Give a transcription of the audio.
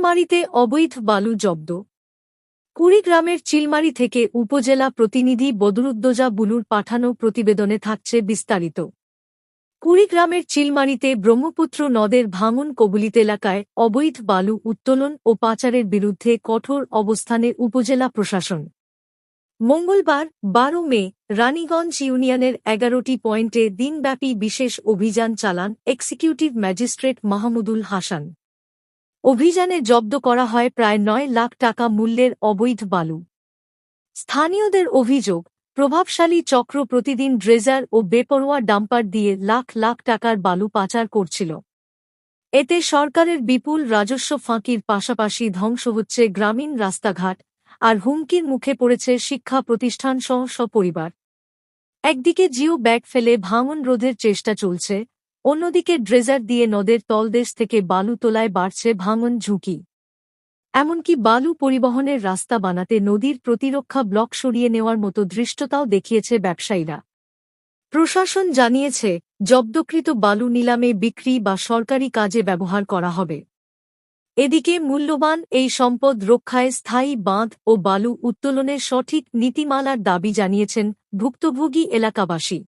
চিলমারীতে অবৈধ বালু জব্দ। কুড়িগ্রামের চিলমারী থেকে উপজেলা প্রতিনিধি বদরুদ্দোজা বুলুর পাঠানো প্রতিবেদনে থাকছে বিস্তারিত। কুড়িগ্রামের চিলমারীতে ব্রহ্মপুত্র নদের ভাঙন কবলিত এলাকায় অবৈধ বালু উত্তোলন ও পাচারের বিরুদ্ধে কঠোর অবস্থানে উপজেলা প্রশাসন। মঙ্গলবার ১২ মে রানীগঞ্জ ইউনিয়নের ১১টি পয়েন্টে দিনব্যাপী বিশেষ অভিযান চালান এক্সিকিউটিভ ম্যাজিস্ট্রেট মাহমুদুল হাসান। অভিযানে জব্দ করা হয় প্রায় ৯ লাখ টাকা মূল্যের অবৈধ বালু। স্থানীয়দের অভিযোগ, প্রভাবশালী চক্র প্রতিদিন ড্রেজার ও বেপরোয়া ডাম্পার দিয়ে লাখ লাখ টাকার বালু পাচার করছিল। এতে সরকারের বিপুল রাজস্ব ফাঁকির পাশাপাশি ধ্বংস হচ্ছে গ্রামীণ রাস্তাঘাট আর হুমকির মুখে পড়েছে শিক্ষা প্রতিষ্ঠানসহ সপরিবার। একদিকে জিও ব্যাগ ফেলে ভাঙন রোধের চেষ্টা চলছে, অন্যদিকে ড্রেজার দিয়ে নদের তলদেশ থেকে বালু তোলায় বাড়ছে ভাঙন ঝুঁকি। এমনকি বালু পরিবহনের রাস্তা বানাতে নদীর প্রতিরক্ষা ব্লক সরিয়ে নেওয়ার মতো ধৃষ্টতাও দেখিয়েছে ব্যবসায়ীরা। প্রশাসন জানিয়েছে, জব্দকৃত বালু নিলামে বিক্রি বা সরকারি কাজে ব্যবহার করা হবে। এদিকে মূল্যবান এই সম্পদ রক্ষায় স্থায়ী বাঁধ ও বালু উত্তোলনের সঠিক নীতিমালার দাবি জানিয়েছেন ভুক্তভোগী এলাকাবাসী।